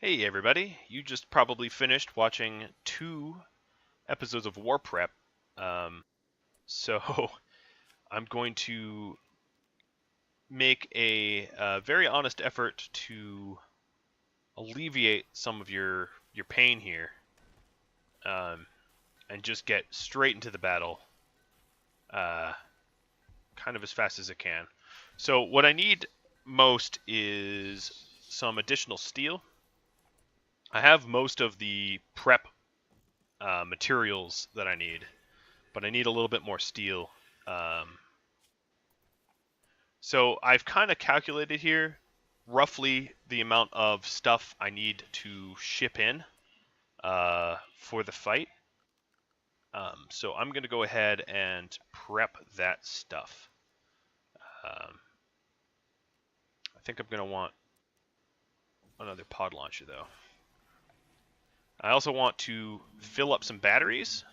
Hey everybody, you just probably finished watching 2 episodes of War Prep. So I'm going to make a very honest effort to alleviate some of your pain here, and just get straight into the battle, kind of as fast as I can. So what I need most is some additional steel. I have most of the prep materials that I need, but I need a little bit more steel. So I've kind of calculated here roughly the amount of stuff I need to ship in for the fight. So I'm going to go ahead and prep that stuff. I think I'm going to want another pod launcher though. I also want to fill up some batteries.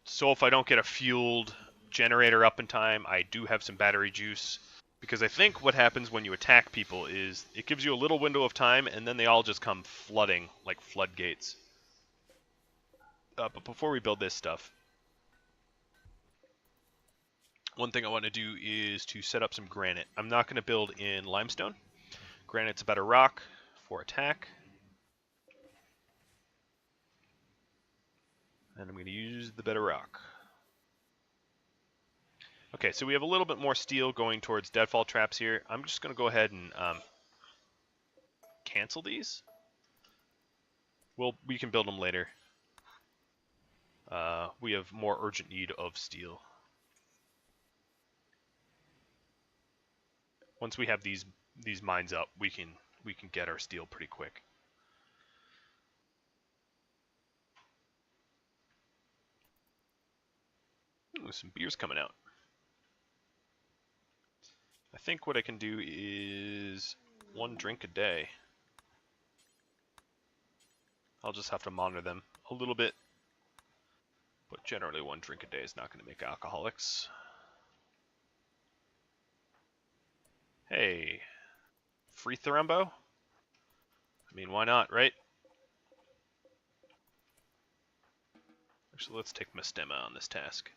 So if I don't get a fueled generator up in time, I do have some battery juice. Because I think what happens when you attack people is it gives you a little window of time, and then they all just come flooding like floodgates. But before we build this stuff, one thing I want to do is to set up some granite. I'm not going to build in limestone. Granite's a better rock for attack. And I'm going to use the better rock. Okay, so we have a little bit more steel going towards deadfall traps here. I'm just going to go ahead and cancel these. We can build them later. We have more urgent need of steel. Once we have these mines up, we can get our steel pretty quick. Ooh, some beer's coming out. I think what I can do is 1 drink a day. I'll just have to monitor them a little bit, but generally 1 drink a day is not going to make alcoholics. Hey, free Thrumbo? I mean, why not, right? Actually, let's take Mastema on this task.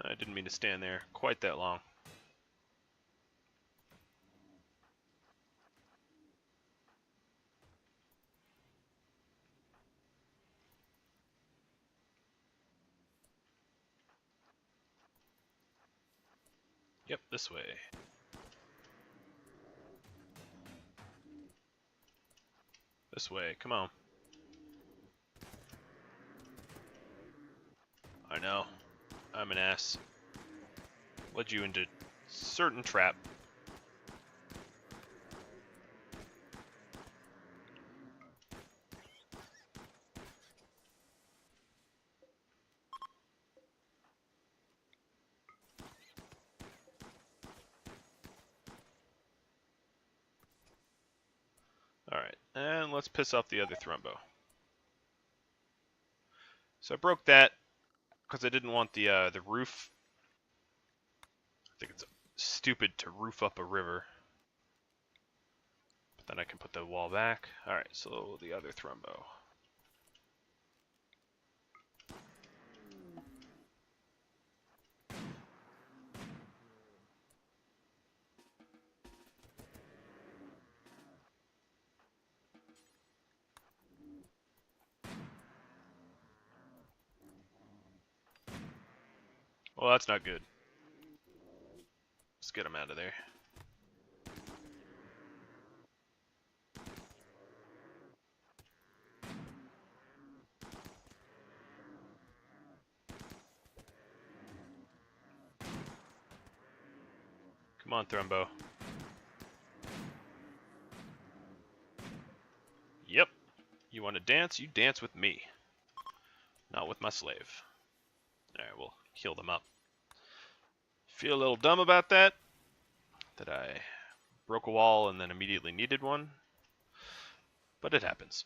I didn't mean to stand there quite that long. Yep, this way. This way, come on. I know. I'm an ass. Led you into certain trap. Alright, and let's piss off the other Thrumbo. So I broke that because I didn't want the roof. I think it's stupid to roof up a river. But then I can put the wall back. Alright, so the other Thrumbo. Well, that's not good. Let's get him out of there. Come on, Thrumbo. Yep. You want to dance? You dance with me. Not with my slave. Alright, we'll heal them up. Feel a little dumb about that. That I broke a wall and then immediately needed one. But it happens.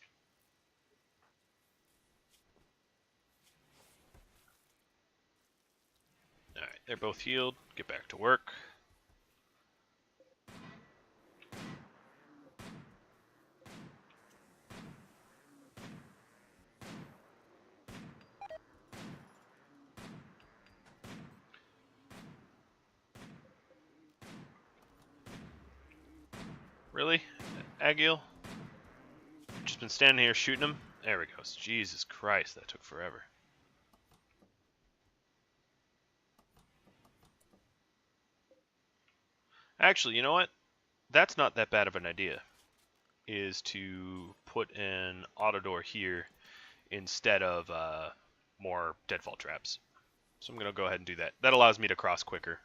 Alright. they're both healed. Get back to work. Really? Agil? Just been standing here shooting him? There we go. Jesus Christ, that took forever. Actually, you know what? That's not that bad of an idea. Is to put an auto door here instead of more deadfall traps. So I'm going to go ahead and do that. That allows me to cross quicker.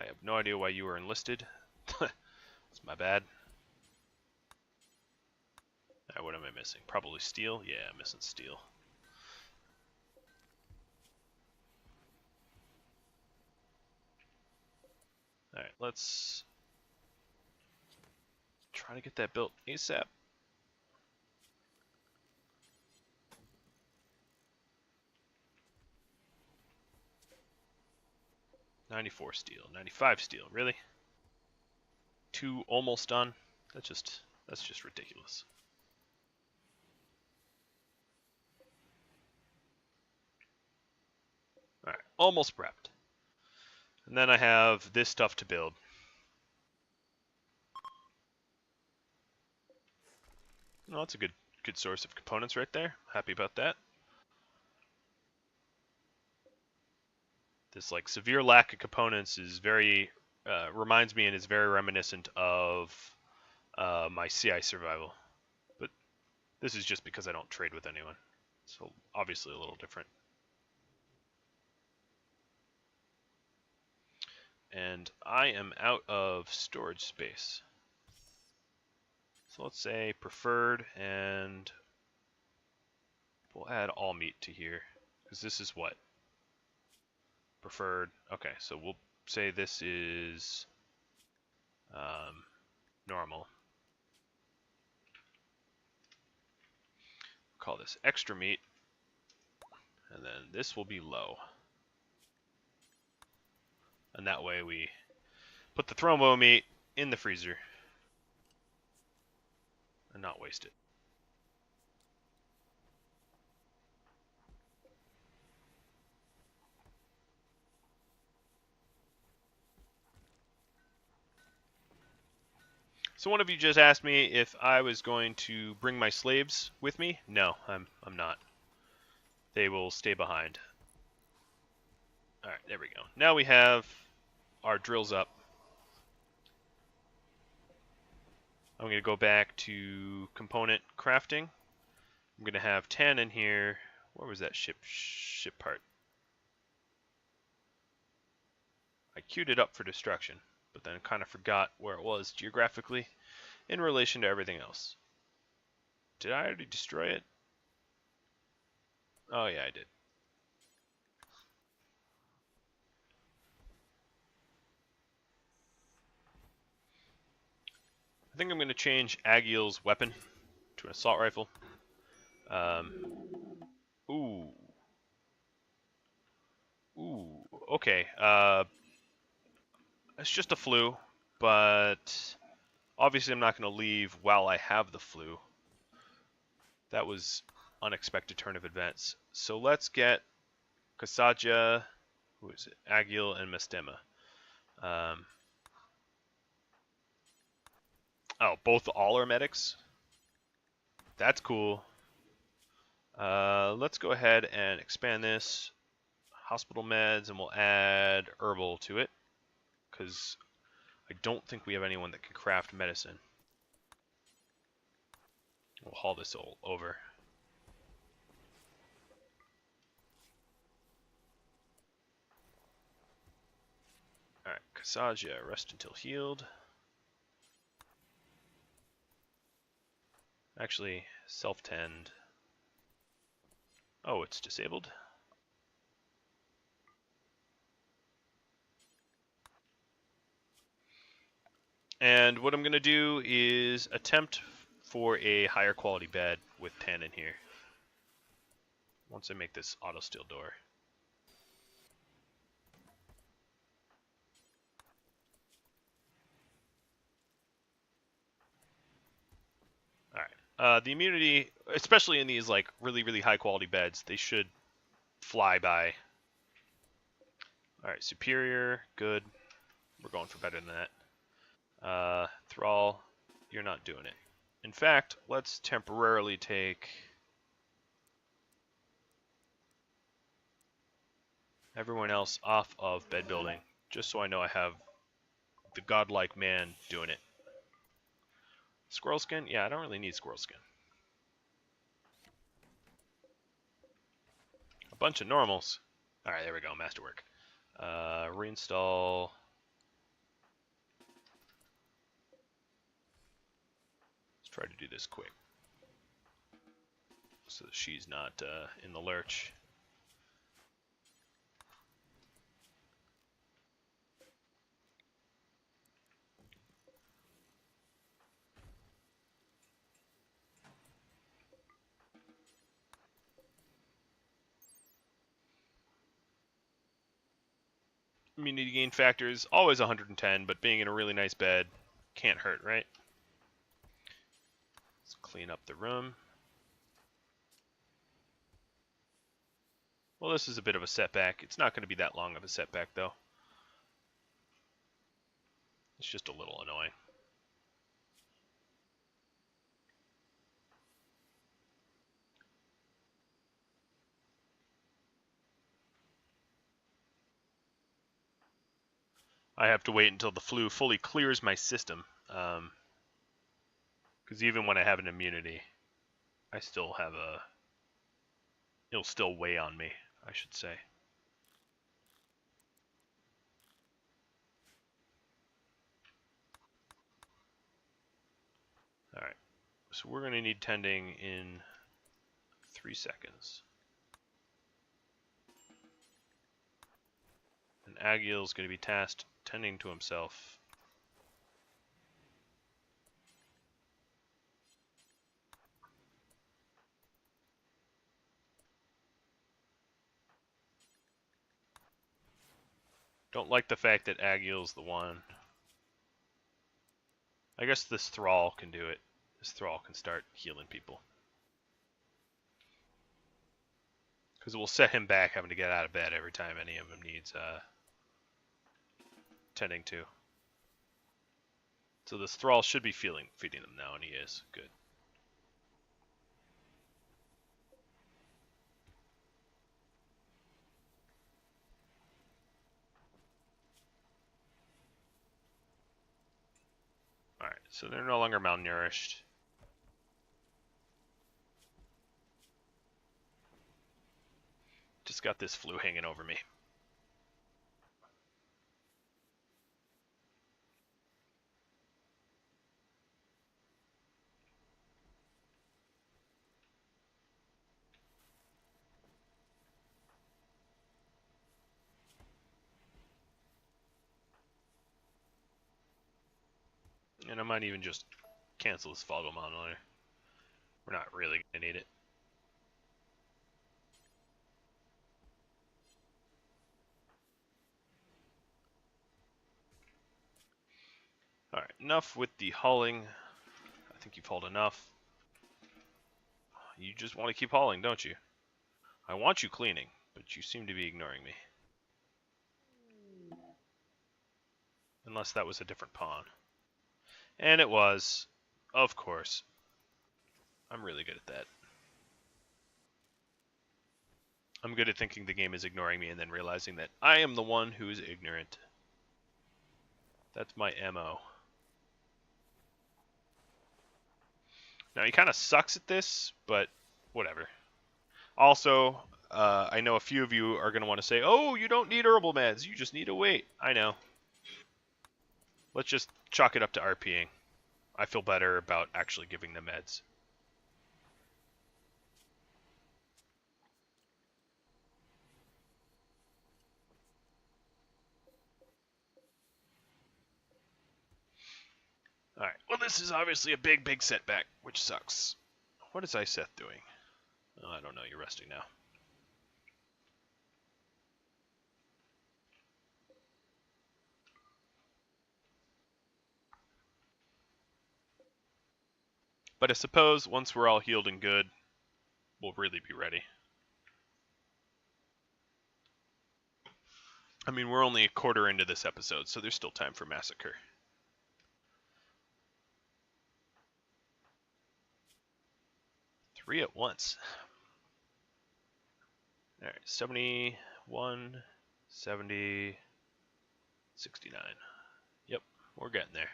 I have no idea why you were enlisted. It's my bad. What am I missing? Probably steel? Yeah, I'm missing steel. Alright, let's try to get that built ASAP. $94 steel, 95 steel, really? 2 almost done? That's just ridiculous. Alright, almost prepped. And then I have this stuff to build. Well, that's a good source of components right there. Happy about that. This like severe lack of components is very reminds me and is very reminiscent of my CI survival. But this is just because I don't trade with anyone, so obviously a little different. And I am out of storage space. So let's say preferred, and we'll add all meat to here, because this is what? Preferred. Okay, so we'll say this is normal. We'll call this extra meat, and then this will be low. And that way we put the thrombo meat in the freezer and not waste it. So one of you just asked me if I was going to bring my slaves with me. No, I'm not. They will stay behind. Alright, there we go. Now we have our drills up. I'm going to go back to component crafting. I'm going to have 10 in here. Where was that ship part? I queued it up for destruction, but then kind of forgot where it was geographically in relation to everything else. Did I already destroy it? Oh yeah, I did. I think I'm going to change Agil's weapon to an assault rifle. Ooh. Okay. It's just a flu, but obviously I'm not going to leave while I have the flu. That was unexpected turn of events. So let's get Kasaja, who is it? Agil and Mestema. Oh, both all are medics? That's cool. Let's go ahead and expand this. Hospital meds, and we'll add herbal to it, because I don't think we have anyone that can craft medicine. We'll haul this all over. Alright, Kasaja, rest until healed. Actually, self-tend. Oh, it's disabled. And what I'm going to do is attempt for a higher quality bed with 10 in here. Once I make this auto steel door. The immunity, especially in these like really, really high quality beds, they should fly by. All right, superior, good. We're going for better than that. Thrall, you're not doing it. In fact, let's temporarily take everyone else off of bed building, just so I know I have the godlike man doing it. Squirrel skin? Yeah, I don't really need squirrel skin. A bunch of normals. All right, there we go, masterwork. Reinstall. Let's try to do this quick, so that she's not in the lurch. Immunity gain factor is always 110, but being in a really nice bed can't hurt, right? Let's clean up the room. Well, this is a bit of a setback. It's not going to be that long of a setback, though. It's just a little annoying. I have to wait until the flu fully clears my system. Because even when I have an immunity, I still have a... It'll still weigh on me, I should say. Alright, so we're going to need tending in 3 seconds. And Agil's going to be tasked tending to himself. Don't like the fact that Agil's the one. I guess this thrall can do it. This thrall can start healing people. Because it will set him back having to get out of bed every time any of them needs tending to. So this thrall should be feeding them now, and he is. Good. Alright, so they're no longer malnourished. Just got this flu hanging over me. And I might even just cancel this Foggle Monitor. We're not really going to need it. Alright, enough with the hauling. I think you've hauled enough. You just want to keep hauling, don't you? I want you cleaning, but you seem to be ignoring me. Unless that was a different pawn. And it was. Of course. I'm really good at that. I'm good at thinking the game is ignoring me and then realizing that I am the one who is ignorant. That's my MO. Now, he kind of sucks at this, but whatever. Also, I know a few of you are going to want to say, oh, you don't need herbal meds, you just need to wait. I know. Let's just chalk it up to RPing. I feel better about actually giving them meds. Alright, well this is obviously a big, big setback, which sucks. What is Iseth doing? Oh, I don't know, you're resting now. But I suppose once we're all healed and good, we'll really be ready. I mean, we're only a quarter into this episode, so there's still time for Massacre. Three at once. Alright, 71, 70, 69. Yep, we're getting there.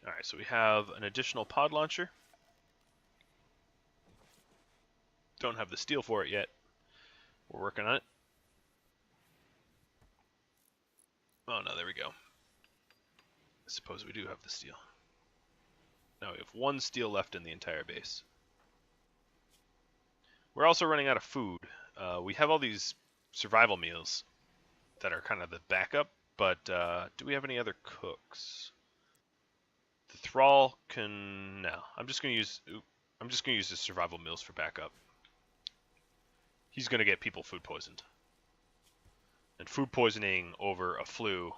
Alright, so we have an additional pod launcher. Don't have the steel for it yet. We're working on it. Oh no, there we go. I suppose we do have the steel. Now we have one steel left in the entire base. We're also running out of food. We have all these survival meals that are kind of the backup, but do we have any other cooks? The thrall can no. I'm just gonna use the survival meals for backup. He's gonna get people food poisoned, and food poisoning over a flu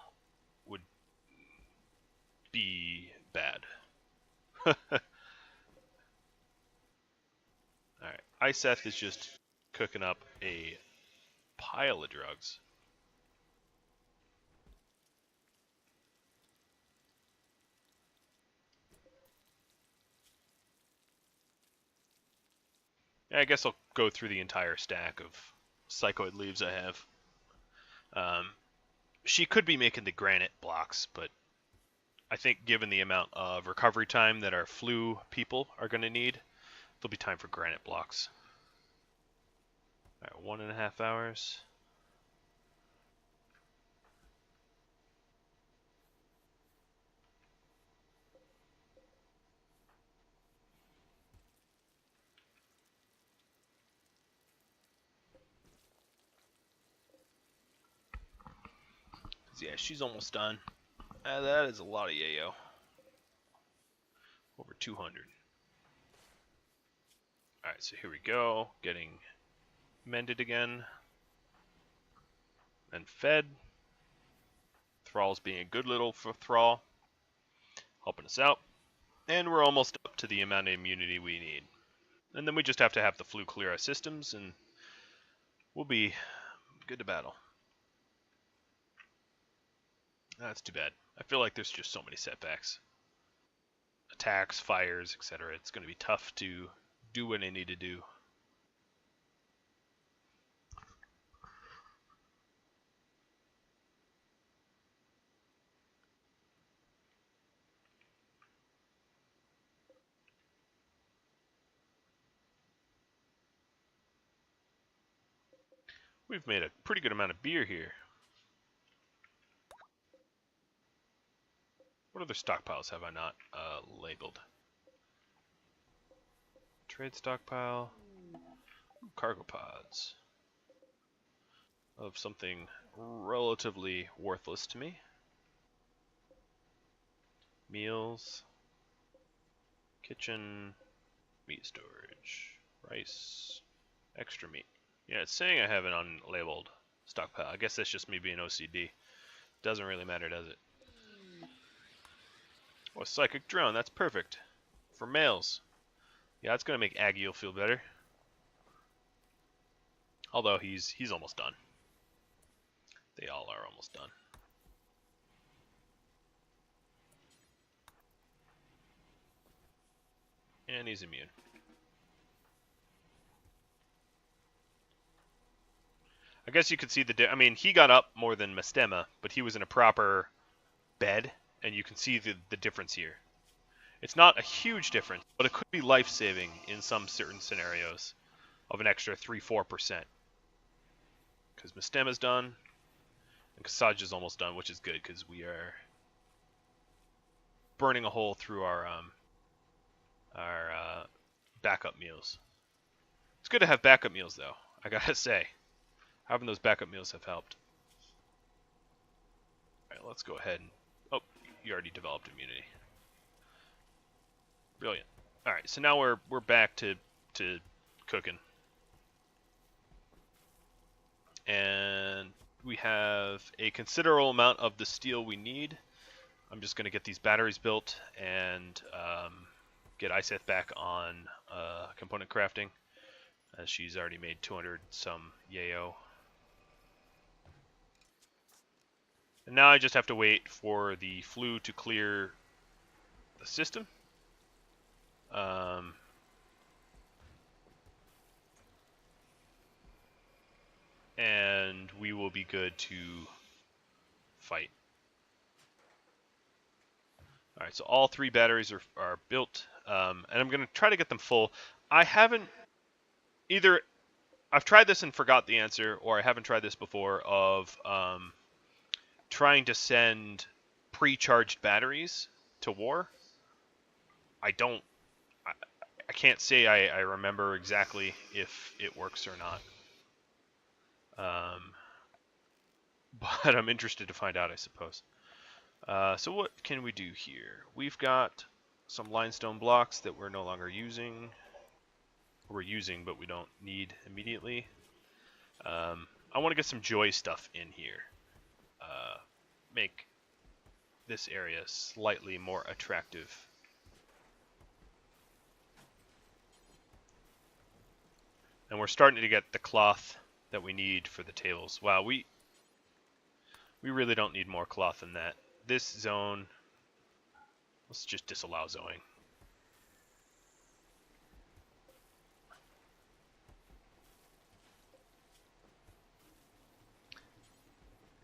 would be bad. Alright, Iseth is just cooking up a pile of drugs. Yeah, I guess I'll go through the entire stack of psychoid leaves I have. She could be making the granite blocks, but I think given the amount of recovery time that our flu people are going to need, there'll be time for granite blocks. Alright, 1.5 hours. Yeah, she's almost done. That is a lot of yayo. Over 200. Alright, so here we go. Getting mended again. And fed. Thrall's being a good little thrall. Helping us out. And we're almost up to the amount of immunity we need. And then we just have to have the flu clear our systems and we'll be good to battle. That's too bad. I feel like there's just so many setbacks. Attacks, fires, etc. It's going to be tough to do what I need to do. We've made a pretty good amount of beer here. What other stockpiles have I not labeled? Trade stockpile. Cargo pods. Of something relatively worthless to me. Meals. Kitchen. Meat storage. Rice. Extra meat. Yeah, it's saying I have an unlabeled stockpile. I guess that's just me being OCD. Doesn't really matter, does it? Oh, a psychic drone. That's perfect. For males. Yeah, that's going to make Aggiel feel better. Although he's almost done. They all are almost done. And he's immune. I guess you could see I mean, he got up more than Mastema, but he was in a proper bed, and you can see the difference here. It's not a huge difference, but it could be life-saving in some certain scenarios of an extra 3-4%. Because Mastema's done, and Kasaj is almost done, which is good, because we are burning a hole through our backup meals. It's good to have backup meals, though, I gotta say. Having those backup meals have helped. Alright, let's go ahead and... Oh, you already developed immunity. Brilliant. All right, so now we're back to cooking, and we have a considerable amount of the steel we need. I'm just going to get these batteries built and get Iseth back on component crafting, as she's already made 200 some yayo. And now I just have to wait for the flue to clear the system. And we will be good to fight. Alright, so all 3 batteries are built, and I'm going to try to get them full. I haven't either... I've tried this and forgot the answer, or I haven't tried this before, of trying to send pre-charged batteries to war. I can't say I remember exactly if it works or not. But I'm interested to find out, I suppose. So what can we do here? We've got some limestone blocks that we're no longer using. We're using, but we don't need immediately. I want to get some joy stuff in here. Make this area slightly more attractive. And we're starting to get the cloth that we need for the tables. Wow, we really don't need more cloth than that. This zone, let's just disallow zoning.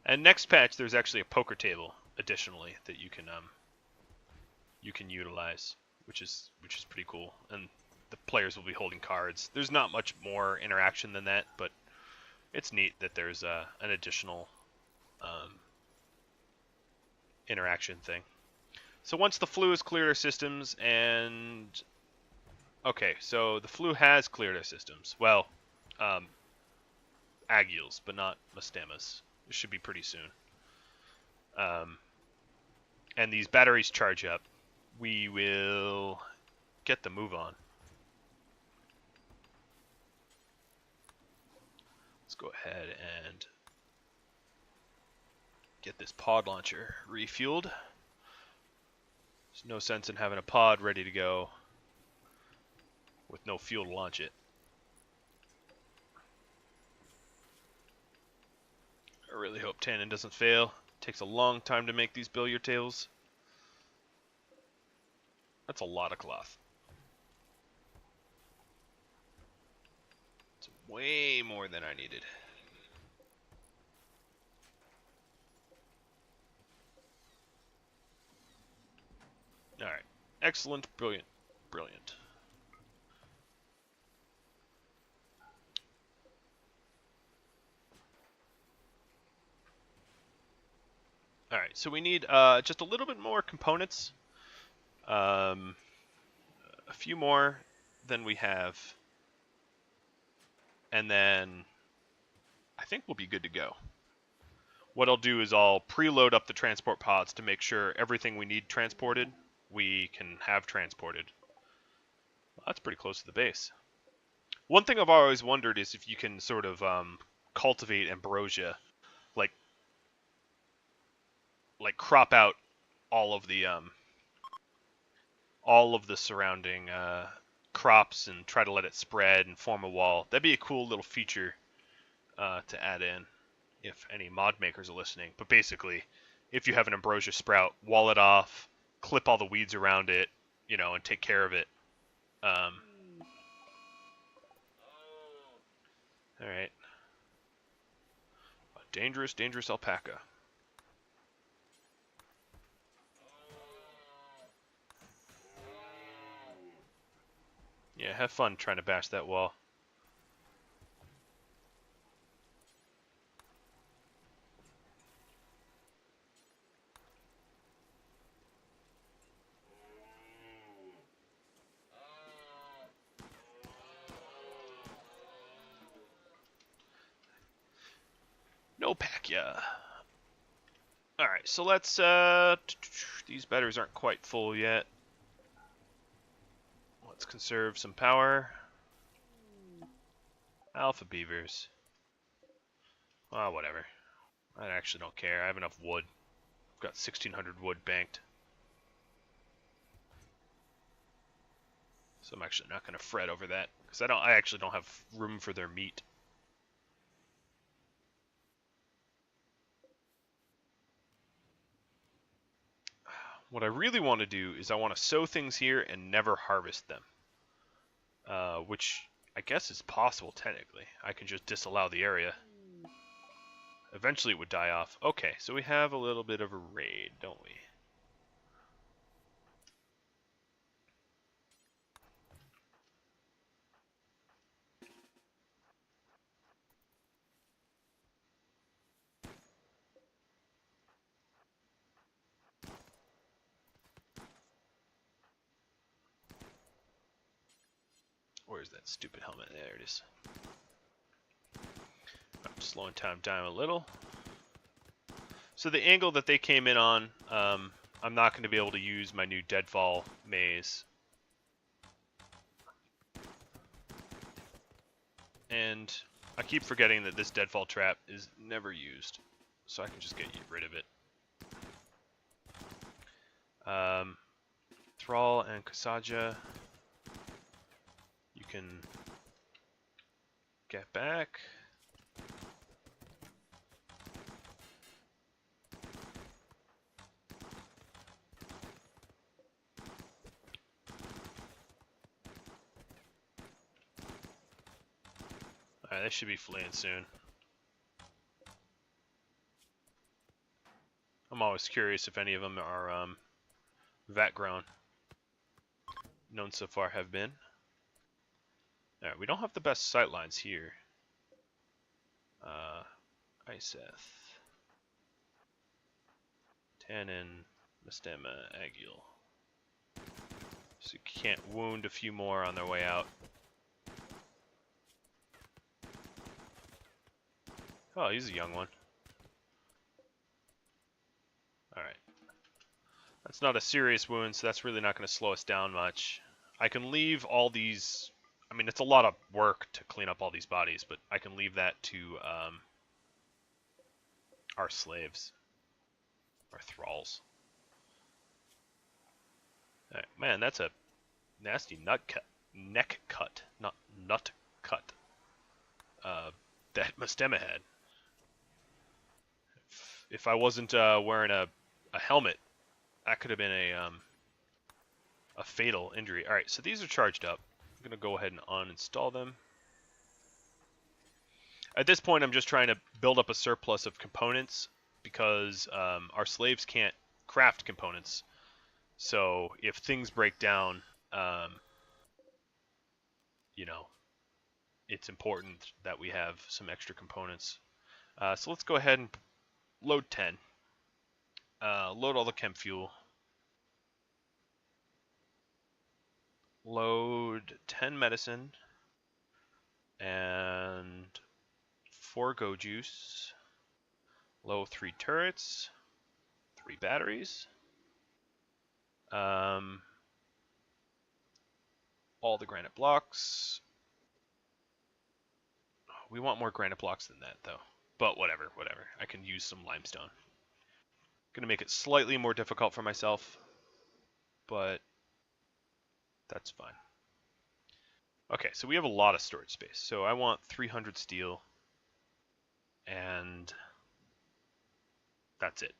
And next patch, there's actually a poker table additionally that you can utilize, which is pretty cool. And the players will be holding cards. There's not much more interaction than that, but it's neat that there's an additional interaction thing. So once the flue has cleared our systems, and okay, so the flue has cleared our systems. Well, agiles, but not mastemas. It should be pretty soon. And these batteries charge up. We will get the move on. Let's go ahead and get this pod launcher refueled. There's no sense in having a pod ready to go with no fuel to launch it. I really hope tannin doesn't fail. It takes a long time to make these billiard tables. That's a lot of cloth. It's way more than I needed. Alright. Excellent. Brilliant. Brilliant. Alright, so we need just a little bit more components. A few more than we have. And then I think we'll be good to go. What I'll do is I'll preload up the transport pods to make sure everything we need transported, we can have transported. Well, that's pretty close to the base. One thing I've always wondered is if you can sort of cultivate ambrosia, like crop out all of the surrounding crops and try to let it spread and form a wall. That'd be a cool little feature to add in if any mod makers are listening. But basically, if you have an ambrosia sprout, wall it off, clip all the weeds around it, you know, and take care of it. All right. A dangerous, dangerous alpaca. Yeah, have fun trying to bash that wall. No pack ya. Alright, so let's these batteries aren't quite full yet. Let's conserve some power. Alpha beavers. Oh, whatever. I actually don't care. I have enough wood. I've got 1,600 wood banked. So I'm actually not going to fret over that, because I actually don't have room for their meat. What I really want to do is I want to sow things here and never harvest them. Which I guess is possible technically. I can just disallow the area. Eventually it would die off. Okay, so we have a little bit of a raid, don't we? Where's that stupid helmet? There it is. I'm slowing time down a little. So the angle that they came in on, I'm not going to be able to use my new deadfall maze. And I keep forgetting that this deadfall trap is never used, so I can just get rid of it. Thrall and Kasaja, you can get back. Alright, they should be fleeing soon. I'm always curious if any of them are Vatgrown. None so far have been. Alright, we don't have the best sightlines here. Iseth. Tannin, Mastema, Agil. So you can't wound a few more on their way out. Oh, he's a young one. Alright. That's not a serious wound, so that's really not going to slow us down much. I can leave all these... I mean, it's a lot of work to clean up all these bodies, but I can leave that to our slaves. Our thralls. Alright, man, that's a nasty neck cut, not nut cut. That Mastema had. If I wasn't wearing a helmet, that could have been a fatal injury. All right, so these are charged up. I'm gonna go ahead and uninstall them. At this point, I'm just trying to build up a surplus of components because our slaves can't craft components. So if things break down, you know, it's important that we have some extra components. So let's go ahead and load 10. Load all the chem fuel. Load 10 medicine. And 4 go juice. Load 3 turrets. 3 batteries. All the granite blocks. We want more granite blocks than that, though. But whatever. I can use some limestone. Gonna make it slightly more difficult for myself, but that's fine. Okay, so we have a lot of storage space. So I want 300 steel, and that's it.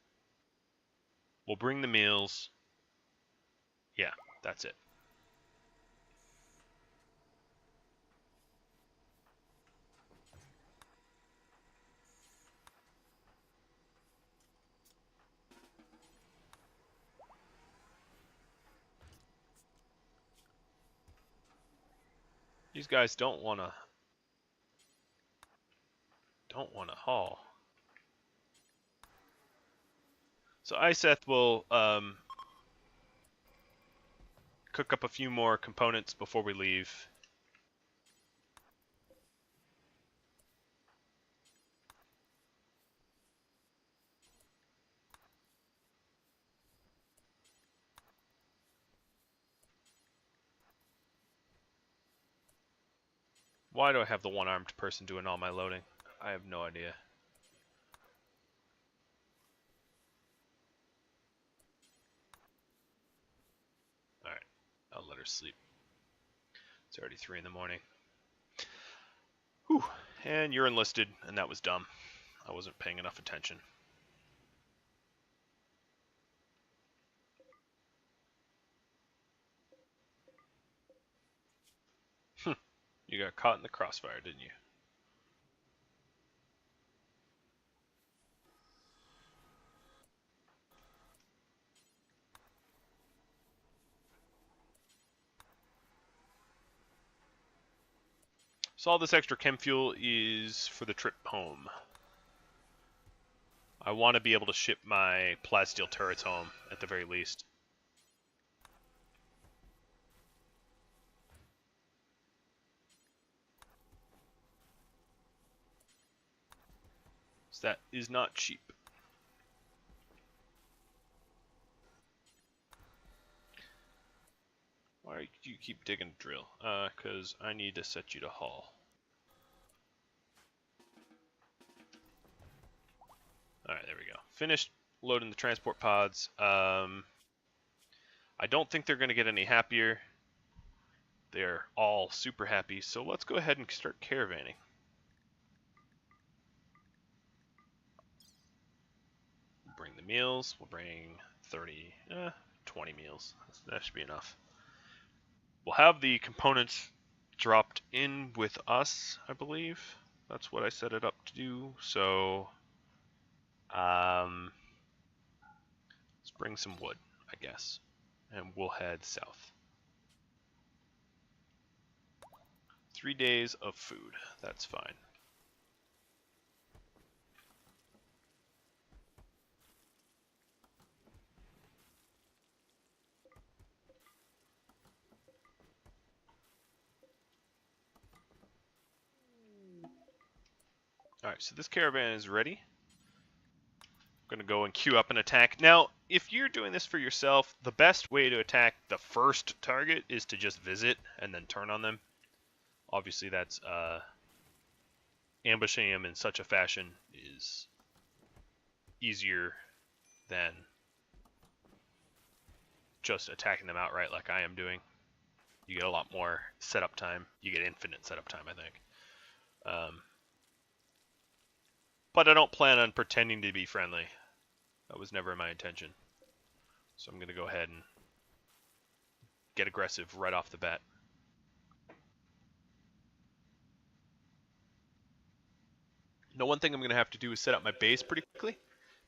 We'll bring the meals. Yeah, that's it. These guys don't want to haul. So Iseth will cook up a few more components before we leave. Why do I have the one-armed person doing all my loading? I have no idea. Alright, I'll let her sleep. It's already 3 in the morning. Whew, and you're enlisted, and that was dumb. I wasn't paying enough attention. You got caught in the crossfire, didn't you? So all this extra chem fuel is for the trip home. I want to be able to ship my plasteel turrets home, at the very least. So that is not cheap. Why do you keep digging a drill? Because I need to set you to haul. Alright, there we go. Finished loading the transport pods. I don't think they're going to get any happier. They're all super happy, so let's go ahead and start caravanning. Bring the meals. We'll bring 20 meals. That should be enough. We'll have the components dropped in with us, I believe. That's what I set it up to do. So, let's bring some wood, I guess, and we'll head south. 3 days of food. That's fine. Alright, so this caravan is ready. I'm going to go and queue up an attack. Now, if you're doing this for yourself, the best way to attack the first target is to just visit and then turn on them. Obviously, that's ambushing them in such a fashion is easier than just attacking them outright like I am doing. You get a lot more setup time. You get infinite setup time, I think. But I don't plan on pretending to be friendly. That was never my intention. So I'm going to go ahead and get aggressive right off the bat. Now, one thing I'm going to have to do is set up my base pretty quickly,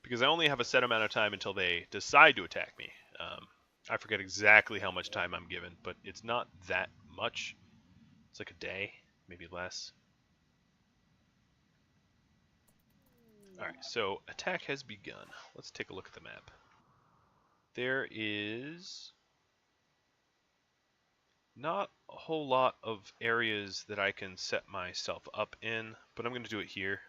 because I only have a set amount of time until they decide to attack me. I forget exactly how much time I'm given, but it's not that much. It's like a day, maybe less. Alright, so attack has begun. Let's take a look at the map. There is not a whole lot of areas that I can set myself up in, but I'm going to do it here.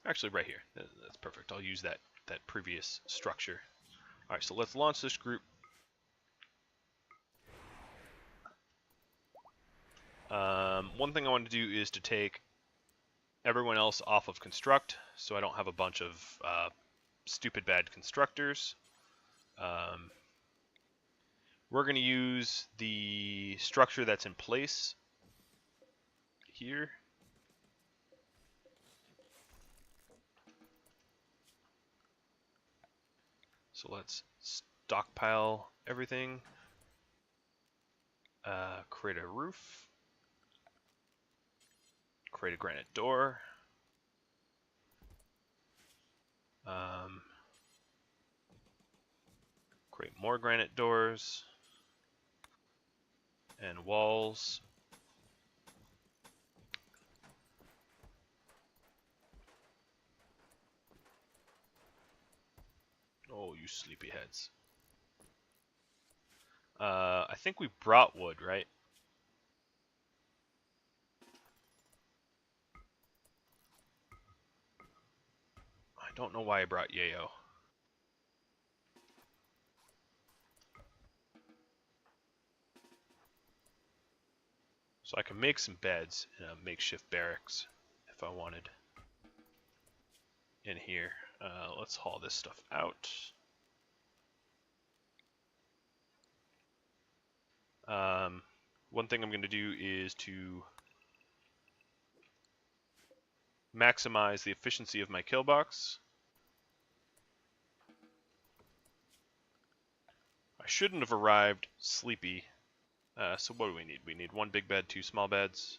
Actually, right here. That's perfect. I'll use that previous structure. Alright, so let's launch this group. One thing I want to do is to take everyone else off of construct, so I don't have a bunch of stupid bad constructors. We're going to use the structure that's in place here. So let's stockpile everything. Create a roof. Create a granite door. Create more granite doors. And walls. Oh, you sleepyheads. I think we brought wood, right? I don't know why I brought Yayo. So I can make some beds in a makeshift barracks if I wanted in here. Let's haul this stuff out. One thing I'm going to do is to maximize the efficiency of my kill box. I shouldn't have arrived sleepy. So what do we need? We need 1 big bed, 2 small beds.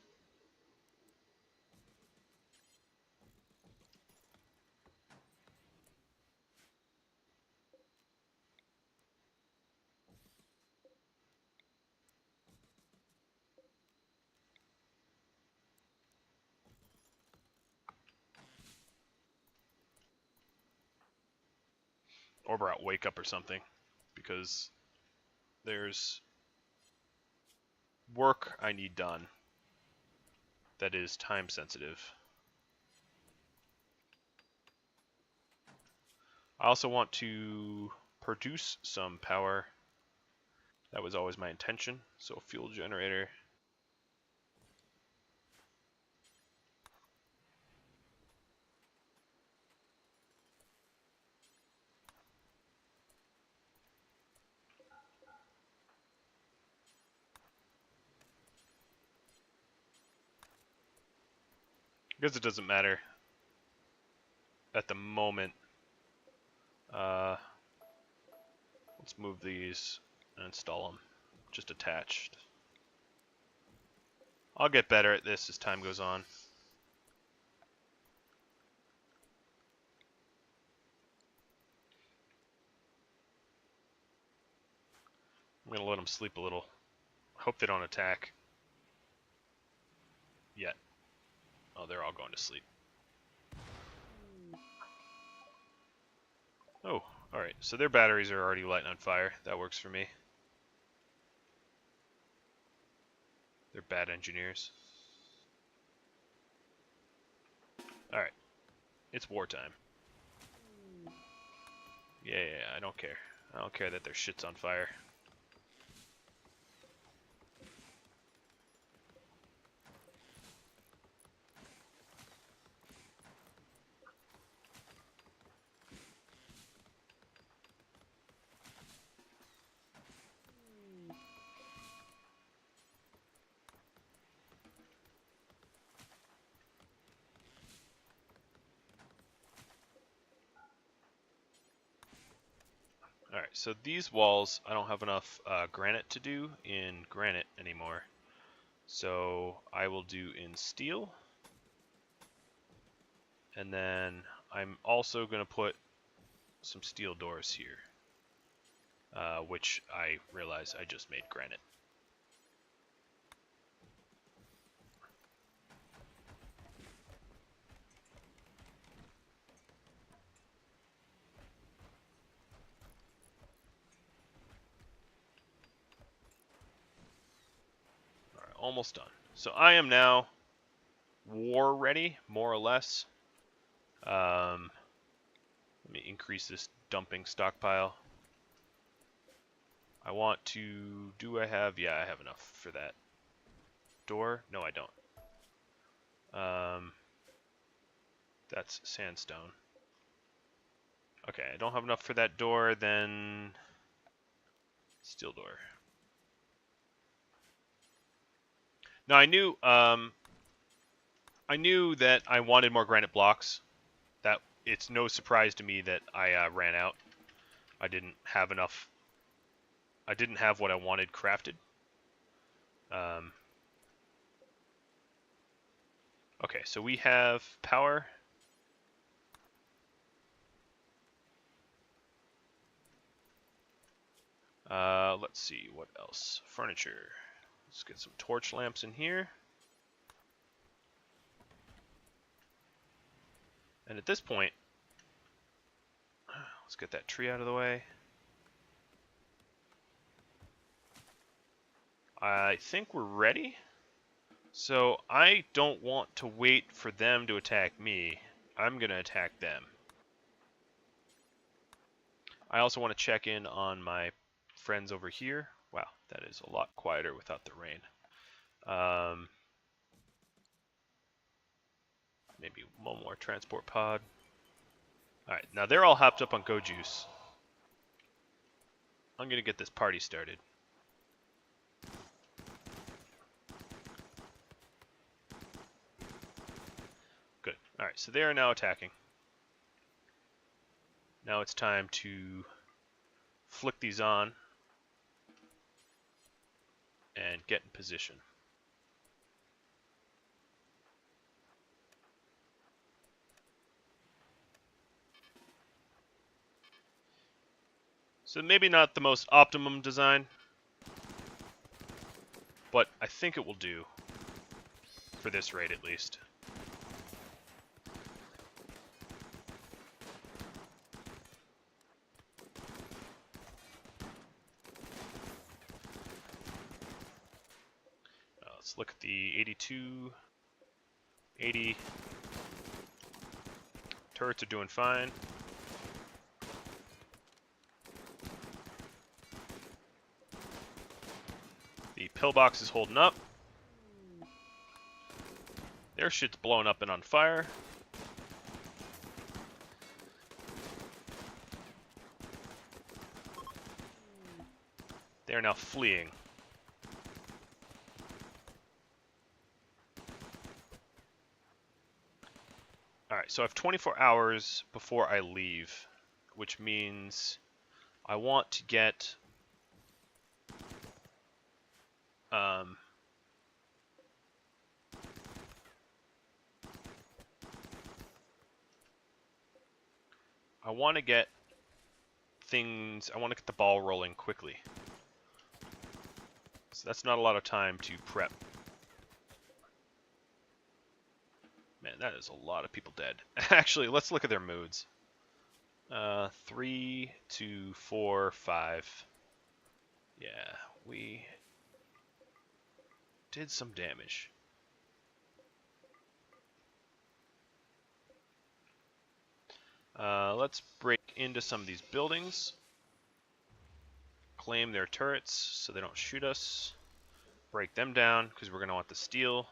Or we're out wake up or something, because there's work I need done that is time sensitive. I also want to produce some power. That was always my intention. So fuel generator. Because it doesn't matter at the moment. Let's move these and install them just attached. I'll get better at this as time goes on. I'm going to let them sleep a little. Hope they don't attack yet. Oh, they're all going to sleep. Oh, alright. So their batteries are already lighting on fire. That works for me. They're bad engineers. Alright. It's wartime. Yeah, I don't care. I don't care that their shit's on fire. Alright, so these walls, I don't have enough granite to do in granite anymore. So I will do in steel. And then I'm also going to put some steel doors here. Which I realize I just made granite. Alright, almost done. So I am now war ready, more or less. Let me increase this dumping stockpile. I want to... Do I have... Yeah, I have enough for that. Door? No, I don't. That's sandstone. Okay, I don't have enough for that door, then... Steel door. Now, I knew that I wanted more granite blocks. That it's no surprise to me that I ran out. I didn't have enough. I didn't have what I wanted crafted. Okay, so we have power. Let's see, what else? Furniture. Let's get some torch lamps in here. And at this point, let's get that tree out of the way. I think we're ready. So I don't want to wait for them to attack me. I'm going to attack them. I also want to check in on my friends over here. Wow, that is a lot quieter without the rain. Maybe one more transport pod. Alright, now they're all hopped up on Go Juice. I'm gonna get this party started. Good. Alright, so they are now attacking. Now it's time to flick these on and get in position. So maybe not the most optimum design, but I think it will do for this raid at least. Let's look at the 82, 80. Turrets are doing fine. The pillbox is holding up. Their shit's blowing up and on fire. They are now fleeing. Alright, so I have 24 hours before I leave, which means I want to get I want to get the ball rolling quickly. So that's not a lot of time to prep. Man, that is a lot of people dead. Actually, let's look at their moods. 3, 2, 4, 5. Yeah, we did some damage. Let's break into some of these buildings. Claim their turrets so they don't shoot us. Break them down because we're going to want the steel.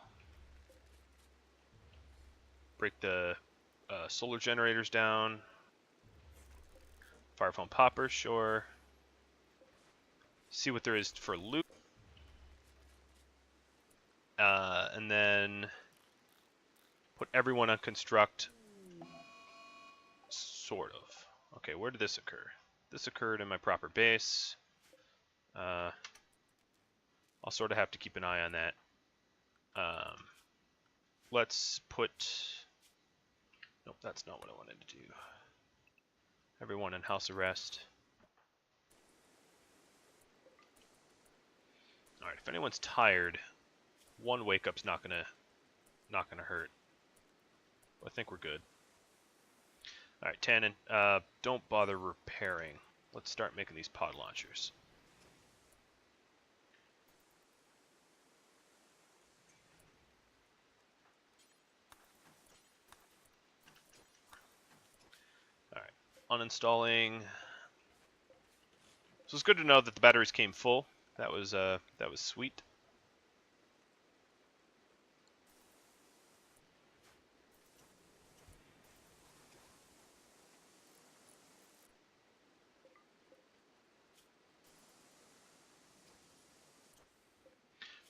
Break the solar generators down. Fire foam poppers, sure. See what there is for loot. And then put everyone on construct. Sort of. Okay, where did this occur? This occurred in my proper base. I'll sort of have to keep an eye on that. Let's put... Nope, that's not what I wanted to do. Everyone in house arrest. Alright, if anyone's tired, one wake up's not gonna hurt. I think we're good. Alright, Tannen, don't bother repairing. Let's start making these pod launchers. Alright, uninstalling. So it's good to know that the batteries came full. That was sweet.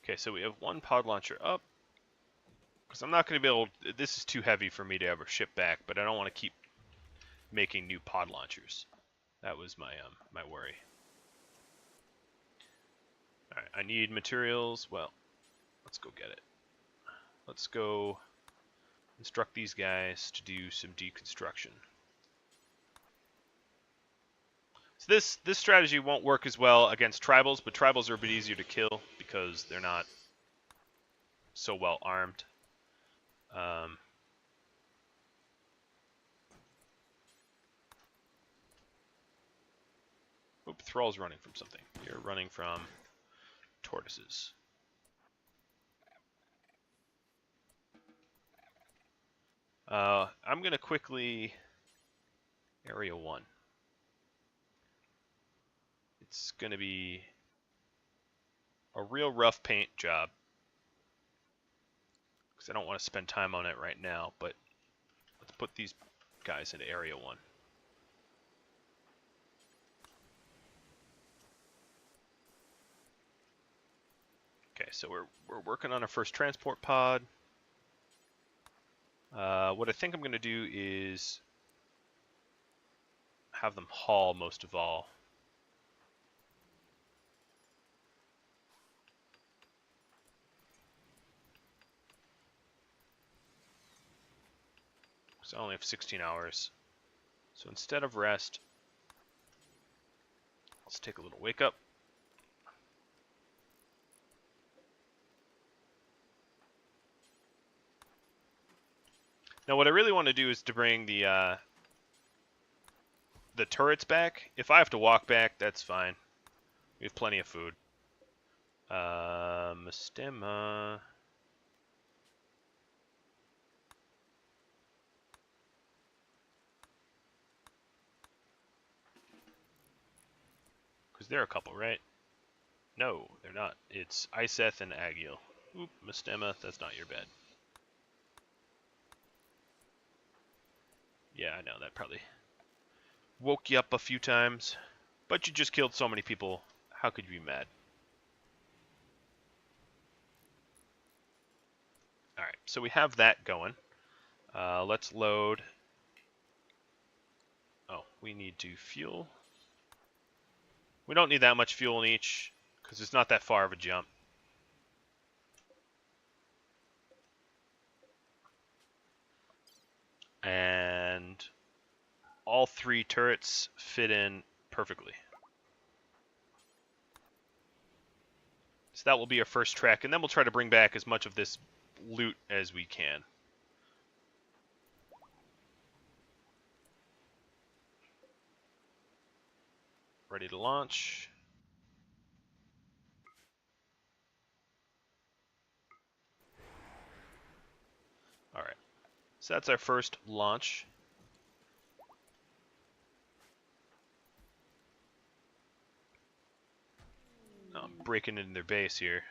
Okay, so we have one pod launcher up. Because I'm not going to be able... This is too heavy for me to ever ship back, but I don't want to keep making new pod launchers. That was my my worry. Alright, I need materials. Well, let's go get it. Let's go instruct these guys to do some deconstruction. So this strategy won't work as well against tribals, but tribals are a bit easier to kill because they're not so well armed. Oop, thrall's running from something. You're running from tortoises. I'm going to quickly... Area 1. It's going to be a real rough paint job. because I don't want to spend time on it right now, but let's put these guys into Area 1. Okay, so we're working on our first transport pod. What I think I'm going to do is have them haul most of all. So I only have 16 hours. So instead of rest, let's take a little wake up. Now what I really want to do is to bring the turrets back. If I have to walk back, that's fine. We have plenty of food. Mastema. Because they're a couple, right? No, they're not. It's Iseth and Agil. Oop, Mastema, that's not your bed. Yeah, I know, that probably woke you up a few times. But you just killed so many people. How could you be mad? Alright, so we have that going. Let's load. Oh, we need to fuel. We don't need that much fuel in each, because it's not that far of a jump. And all 3 turrets fit in perfectly. So that will be our first trek, and then we'll try to bring back as much of this loot as we can. Ready to launch. Alright, so that's our first launch. I'm breaking into their base here.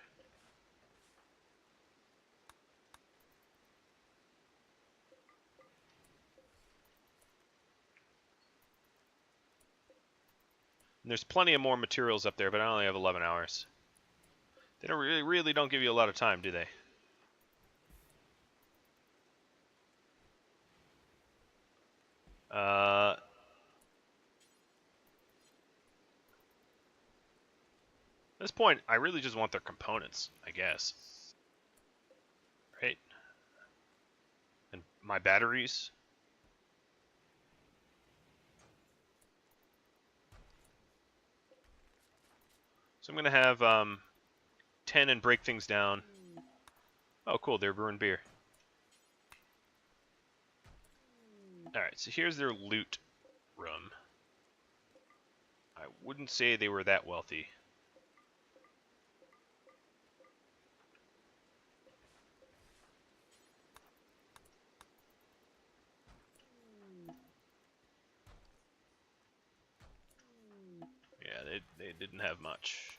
And there's plenty of more materials up there, but I only have 11 hours. They don't really don't give you a lot of time, do they? At this point, I really just want their components, I guess. Right? And my batteries. So I'm going to have 10 and break things down. Oh, cool, they're brewing beer. Alright, so here's their loot room. I wouldn't say they were that wealthy. Yeah, they didn't have much.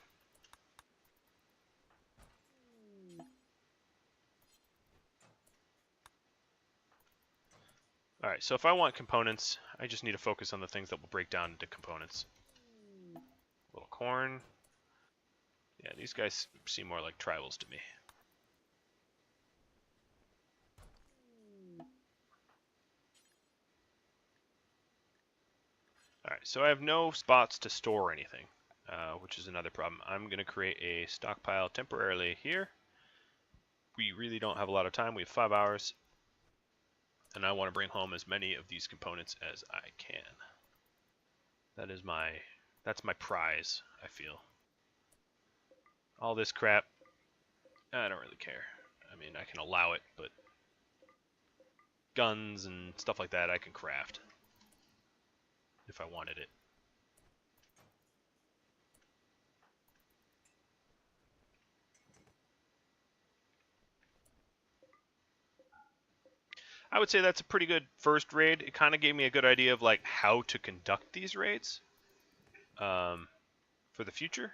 Alright, so if I want components, I just need to focus on the things that will break down into components. A little corn. Yeah, these guys seem more like tribals to me. Alright, so I have no spots to store anything, which is another problem. I'm going to create a stockpile temporarily here. We really don't have a lot of time. We have 5 hours. And I want to bring home as many of these components as I can. That's my prize, I feel. All this crap, I don't really care. I mean, I can allow it, but guns and stuff like that I can craft if I wanted it. I would say that's a pretty good first raid. It kind of gave me a good idea of like how to conduct these raids for the future.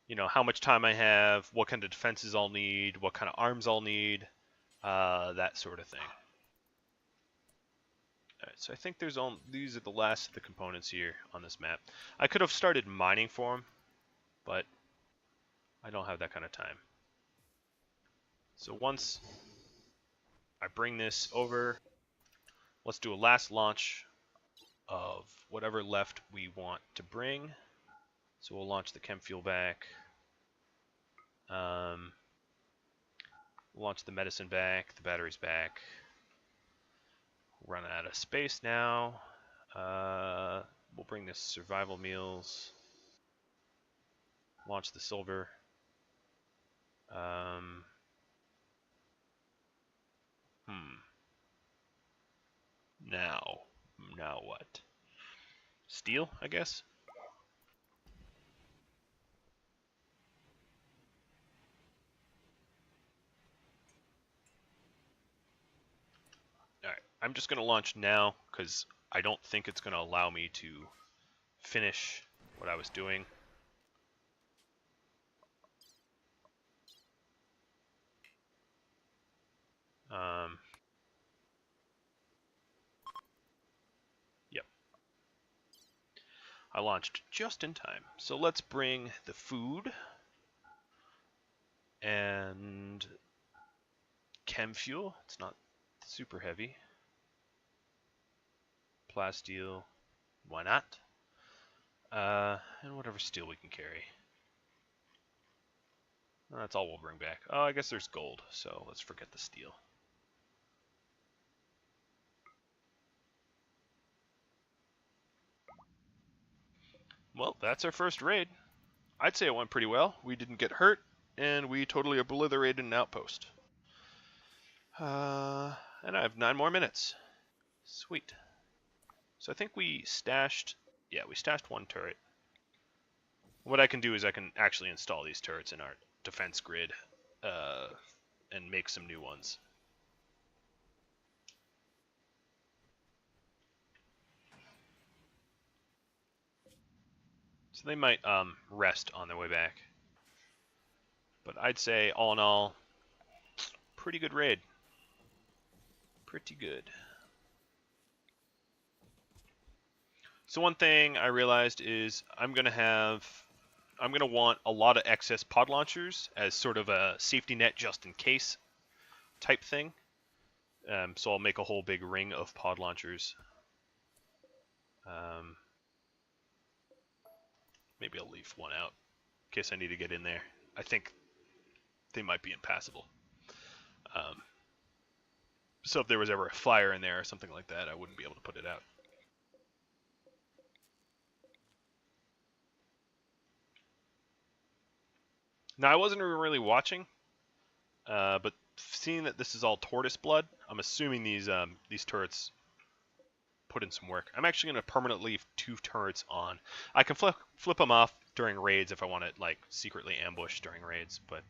You know, how much time I have, what kind of defenses I'll need, what kind of arms I'll need. that sort of thing. Alright, so I think there's only these are the last of the components here on this map. I could have started mining for them, but I don't have that kind of time. So once I bring this over, let's do a last launch of whatever left we want to bring. So we'll launch the chem fuel back. Launch the medicine back, the batteries back. Running out of space now. We'll bring this survival meals. Launch the silver. Now what? Steel, I guess? Alright, I'm just going to launch now because I don't think it's going to allow me to finish what I was doing. Yep. I launched just in time. So let's bring the food and chem fuel. It's not super heavy. Plasteel. Why not? And whatever steel we can carry. That's all we'll bring back. Oh, I guess there's gold, so let's forget the steel. Well, that's our first raid. I'd say it went pretty well. We didn't get hurt, and we totally obliterated an outpost. And I have 9 more minutes. Sweet. So I think we stashed... Yeah, we stashed 1 turret. What I can do is I can actually install these turrets in our defense grid and make some new ones. So they might rest on their way back. But I'd say, all in all, pretty good raid. Pretty good. So one thing I realized is I'm going to want a lot of excess pod launchers as sort of a safety net just in case type thing. So I'll make a whole big ring of pod launchers. Maybe I'll leave one out in case I need to get in there. I think they might be impassable. So if there was ever a fire in there or something like that, I wouldn't be able to put it out. Now, I wasn't really watching, but seeing that this is all tortoise blood, I'm assuming these turrets put in some work. I'm actually going to permanently leave 2 turrets on. I can flip them off during raids if I want to like secretly ambush during raids, but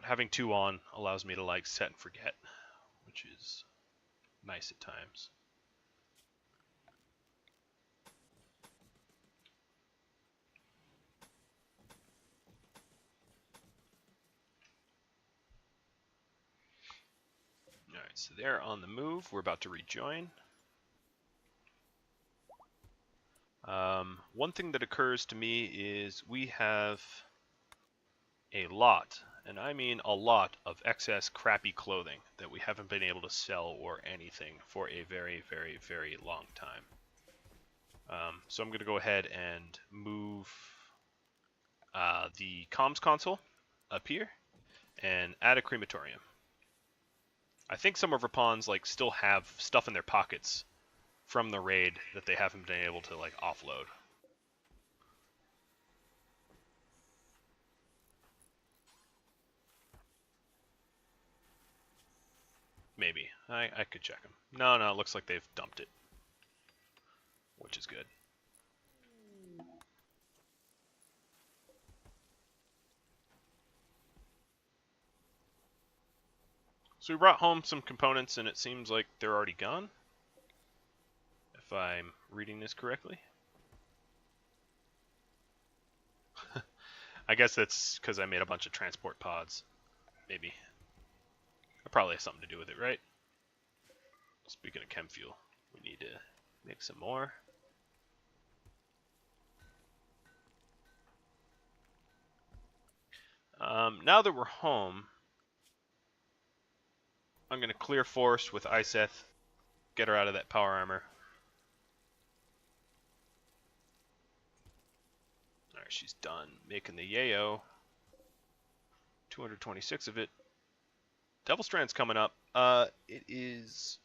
having 2 on allows me to like set and forget, which is nice at times. Alright, so they're on the move. We're about to rejoin. One thing that occurs to me is we have a lot, and I mean a lot, of excess crappy clothing that we haven't been able to sell or anything for a very, very, very long time. So I'm going to go ahead and move the comms console up here and add a crematorium. I think some of our pawns like still have stuff in their pockets from the raid that they haven't been able to like offload. Maybe. I could check them. No, it looks like they've dumped it, which is good. So we brought home some components, and it seems like they're already gone, if I'm reading this correctly. I guess that's because I made a bunch of transport pods, maybe. probably has something to do with it, right? Speaking of chem fuel, we need to make some more. Now that we're home, I'm going to clear forest with Iseth, get her out of that power armor. Alright, she's done making the yayo. 226 of it. Devil Strand's coming up. It is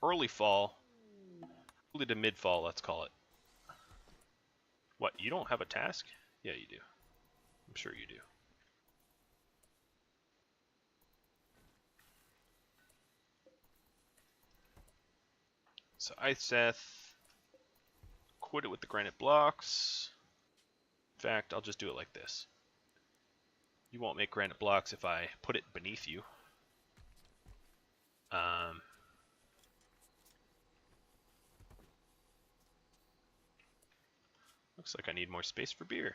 early fall. Early to mid-fall, let's call it. What, you don't have a task? Yeah, you do. I'm sure you do. So Iseth, quit it with the granite blocks. In fact, I'll just do it like this. You won't make granite blocks if I put it beneath you. Looks like I need more space for beer.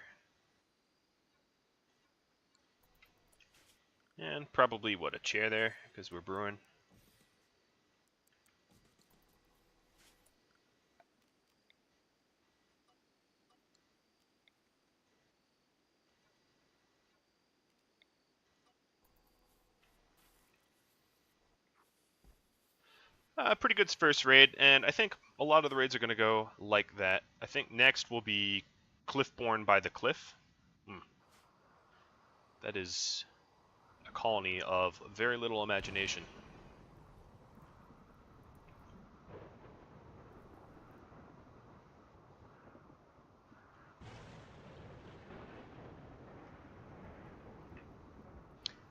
And probably, what, a chair there, because we're brewing. Pretty good first raid, and I think a lot of the raids are going to go like that. I think next will be Cliffborn by the Cliff. That is a colony of very little imagination.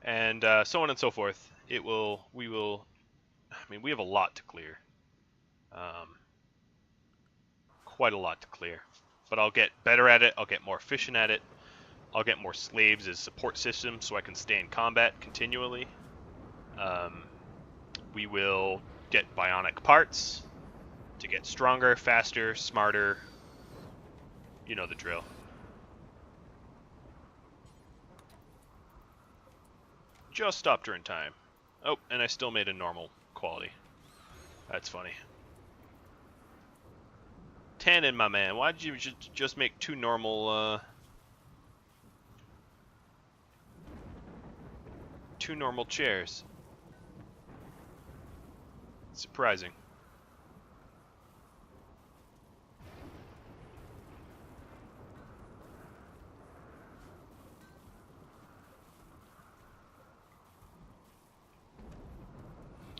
And so on and so forth. We will, I mean, we have a lot to clear. Quite a lot to clear. But I'll get better at it, I'll get more efficient at it, I'll get more slaves as support systems so I can stay in combat continually. We will get bionic parts to get stronger, faster, smarter. You know the drill. Just stopped her in time. Oh, and I still made a normal quality. That's funny. Tannin, my man, why did you just make two normal chairs? Surprising.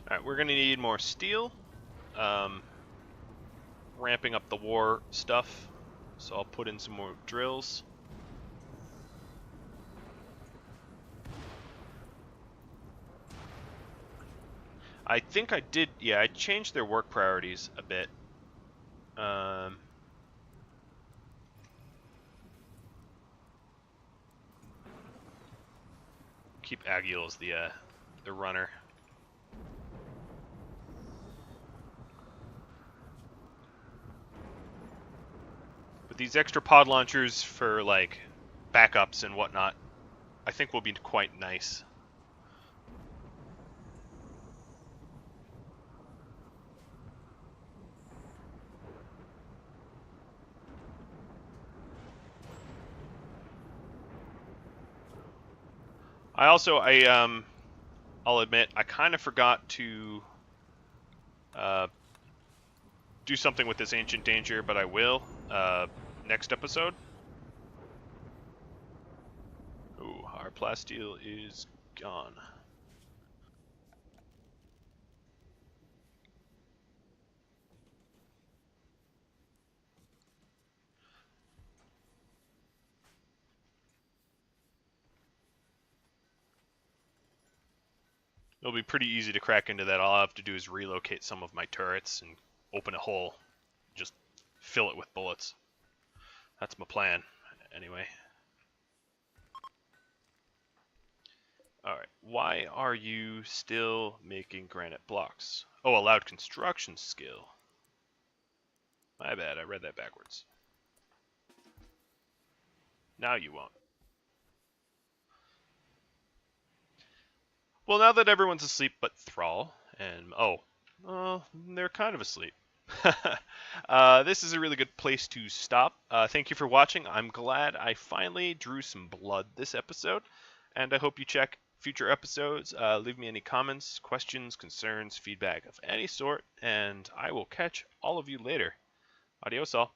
Alright, we're gonna need more steel. Ramping up the war stuff, so I'll put in some more drills. I think I did, yeah, I changed their work priorities a bit. Keep Agil as the runner. But these extra pod launchers for like backups and whatnot, I think will be quite nice. I'll admit, I kind of forgot to do something with this ancient danger, but I will next episode. Ooh, our plasteel is gone. It'll be pretty easy to crack into that. All I have to do is relocate some of my turrets and open a hole. Just fill it with bullets. That's my plan, anyway. Alright, why are you still making granite blocks? Oh, allowed construction skill. My bad, I read that backwards. Now you won't. Well, now that everyone's asleep but Thrall, and they're kind of asleep. This is a really good place to stop. Thank you for watching. I'm glad I finally drew some blood this episode, and I hope you check future episodes. Leave me any comments, questions, concerns, feedback of any sort, and I will catch all of you later. Adios all.